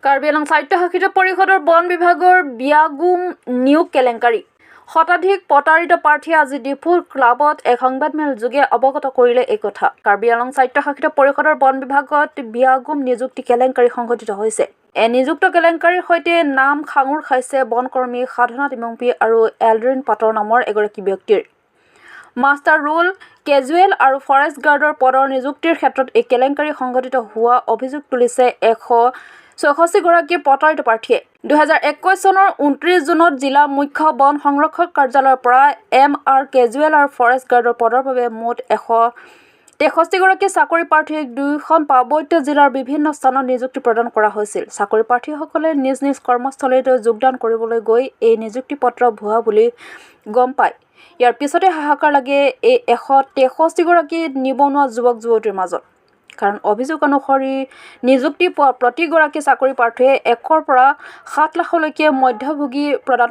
কাৰ্বি আংলং স্বায়ত্তশাসিত পৰিষদৰ বন বিভাগৰ বিয়াগুম নিয়োগ কেলেংকাৰী শতাধিক প্ৰতাৰিত প্ৰাৰ্থীয়ে আজি ডিফুল ক্লাবত এক সংবাদমেল যোগে অৱগত কৰিলে এই কথা। কাৰ্বি আংলং স্বায়ত্তশাসিত পৰিষদৰ বন বিভাগত বিয়াগুম নিযুক্তি কেলেংকাৰী সংঘটিত হৈছে। এই নিযুক্ত কেলেংকাৰীৰ সৈতে নাম সাঙুৰ খাইছে বনকৰ্মী সাধনা টিমংপি আৰু এলড্ৰিন পাটৰ নামৰ এগৰাকী ব্যক্তিৰ। মাষ্টাৰ ৰুল কেজুৱেল আৰু ফৰেষ্ট গাৰ্ডৰ পদৰ নিযুক্তিৰ ক্ষেত্ৰত এই কেলেংকাৰী সংঘটিত হোৱা অভিযোগ তুলিছে 164গৰাকী প্ৰতাৰিত প্ৰাৰ্থীয়ে। 2021 চনৰ 29 জুনত জিলা মুখ্য বন সংৰক্ষক কাৰ্যালয়ৰ পৰা MR কেজুৱেল আৰু ফৰেষ্ট গাৰ্ডৰ পদৰ বাবে মুঠ 163গৰাকী চাকৰি প্ৰাৰ্থীক 2খন পাৰ্বত্য জিলাৰ বিভিন্ন স্থানত নিযুক্তি প্ৰদান কৰা হৈছিল। চাকৰি প্ৰাৰ্থীসকলে নিজ নিজ কৰ্মস্থলীত যোগদান কৰিবলৈ গৈ এই নিযুক্তি পত্ৰ ভুৱা বুলি গম পায়। ইয়াৰ পিছতে হাহাকাৰ লাগে এই 163গৰাকী নিবনুৱা যুৱক যুৱতীৰ মাজত। কাৰণ অভিযোগ অনুসৰি নিযুক্তি পোৱা প্ৰতিগৰাকী চাকৰি প্ৰাৰ্থীয়ে 1 পৰা 7 লাখলৈকে মধ্যভোগী প্ৰদান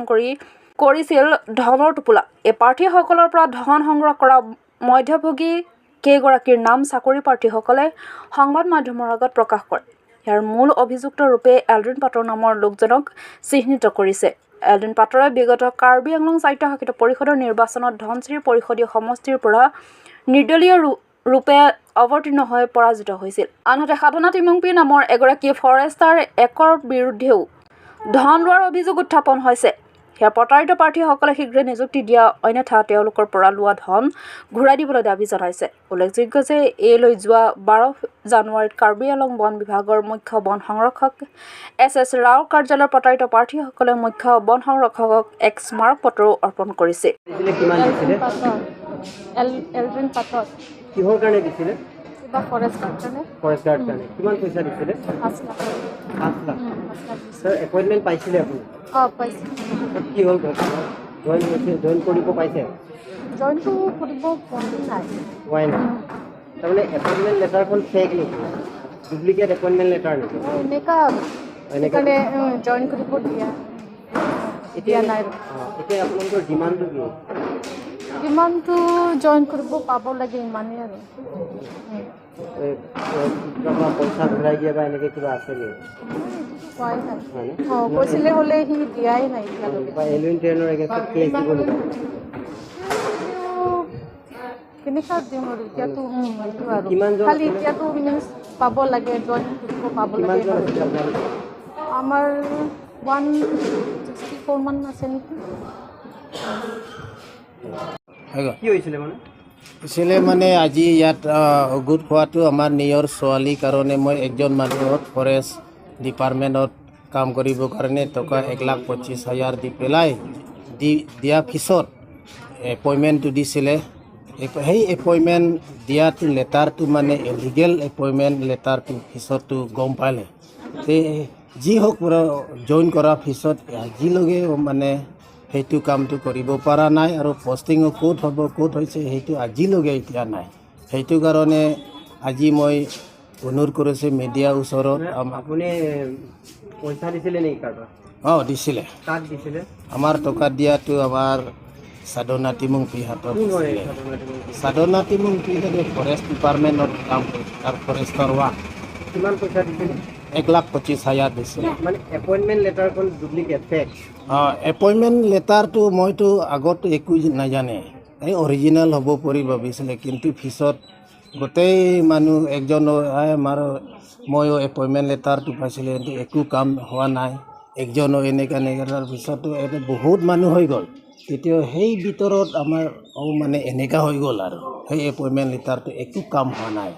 কৰিছিল ধনৰ টোপোলা। এই প্ৰাৰ্থীসকলৰ পৰা ধন সংগ্ৰহ কৰা মধ্যভোগী কেইগৰাকীৰ নাম চাকৰি প্ৰাৰ্থীসকলে সংবাদ মাধ্যমৰ আগত প্ৰকাশ কৰে। ইয়াৰ মূল অভিযুক্ত ৰূপে এলড্ৰিন পাটৰ নামৰ লোকজনক চিহ্নিত কৰিছে। এলড্ৰিন পাটৰে বিগত কাৰ্বি আংলং স্বায়ত্তশাসিত পৰিষদৰ নিৰ্বাচনত ধনশ্ৰী পৰিষদীয় সমষ্টিৰ পৰা নিৰ্দলীয় ৰূপে অৱতীৰ্ণ হৈ পৰাজিত হৈছিল। আনহাতে সাধনা টিমংপি নামৰ এগৰাকী ফৰেষ্টাৰ একৰ বিৰুদ্ধেও ধন লোৱাৰ অভিযোগ উত্থাপন হৈছে। ইয়াৰ প্ৰতাৰিত প্ৰাৰ্থীসকলে শীঘ্ৰে নিযুক্তি দিয়া অন্যথা তেওঁলোকৰ পৰা লোৱা ধন ঘূৰাই দিবলৈ দাবী জনাইছে। উল্লেখযোগ্য যে এইলৈ যোৱা 12 জানুৱাৰীত কাৰ্বি আংলং বন বিভাগৰ মুখ্য বন সংৰক্ষক SS ৰাওৰ কাৰ্যালয়ৰ প্ৰতাৰিত প্ৰাৰ্থীসকলে মুখ্য বন সংৰক্ষকক এক স্মাৰক পত্ৰও অৰ্পণ কৰিছে। এলড্ৰিন পাটৰ কিহৰ কাৰণে দিছিলে? কিবা ফৰেষ্ট গাৰ্ড কাৰণে কিমান পইচা দিছিলে? 5 লাখ। 5 লাখ। স্যাৰ এপইণ্টমেণ্ট পাইছিলে আপুনি? পাইছোঁ। কি হ'ল জইন কৰিব পাইছে? জইনটো কৰিব পৰা নাই। হোৱাই নাই। তাৰমানে এপইণ্টমেণ্ট লেটাৰখন ফেক নেকি? ডুপ্লিকেট এপইণ্টমেণ্ট লেটাৰ নেকি? এনেকৈ জইন কৰিব এতিয়া নাই। এতিয়া আপোনালোকৰ ডিমাণ্ডটো কি? ডিমাণ্ডটো জইন কৰিব পাব লাগে ইমানেই আৰু। পইচা ঘূৰাই দিয়া বা এনেকৈ কিবা আছে নেকি? কৈছিলে হ'লে সি দিয়াই নাই এতিয়ালৈকে। এলিয়ন ট্ৰেইনৰ এগেইনষ্টত কেছ দিব নেকি? কেনেকুৱা দিম আৰু এতিয়াতো এইটো আৰু খালি এতিয়াতো মিনছ পাব লাগে, জইন কৰিব পাব লাগে। আমাৰ 164 মান আছে নেকি। কি হৈছিলে মানে আজি ইয়াত গোট খোৱাটো আমাৰ নিজৰ ছোৱালীৰ কাৰণে মই একজন মানুহত ফৰেষ্ট ডিপাৰ্টমেণ্টত কাম কৰিবৰ কাৰণে টকা 1,25,000 দি পেলাই দিয়াৰ পিছত এপইণ্টমেণ্টটো দিছিলে। সেই এপইণ্টমেণ্ট দিয়াটো লেটাৰটো মানে এলিগেল এপইণ্টমেণ্ট লেটাৰটো পিছতটো গম পালে। যি হওক জইন কৰাৰ পিছত আজিলৈকে মানে সেইটো কামটো কৰিব পৰা নাই আৰু পষ্টিঙো ক'ত হ'ব ক'ত হৈছে সেইটো আজিলৈকে এতিয়া নাই। সেইটো কাৰণে আজি মই অনুৰোধ কৰিছোঁ মিডিয়াৰ ওচৰত। আপুনি পইচা দিছিলে নেকি কাৰ্ডত? দিছিলে। কাক দিছিলে? আমাৰ টকা দিয়াটো আমাৰ সাধনা টিমংপি হাতত। সাধনা টিমংপি ফৰেষ্ট ডিপাৰ্টমেণ্টত কাম কৰে তাৰ ফৰেষ্টৰ কিমান পইচা দিছিলে? 1,25,000 দিছিলে। মানে এপইণ্টমেণ্ট লেটাৰখন ডুপ্লিকেট ফেক? এপইণ্টমেণ্ট লেটাৰটো মইতো আগত একো নাজানে, এই অৰিজিনেল হ'ব পৰি ভাবিছিলে। কিন্তু পিছত গোটেই মানুহ একজনৰ ময়ো এপইণ্টমেণ্ট লেটাৰটো পাইছিলোঁ, কিন্তু একো কাম হোৱা নাই। একজনো এনেকৈ তাৰ পিছতো বহুত মানুহ হৈ গ'ল। তেতিয়া সেই ভিতৰত আমাৰ মানে এনেকুৱা হৈ গ'ল আৰু সেই এপইণ্টমেণ্ট লেটাৰটো একো কাম হোৱা নাই।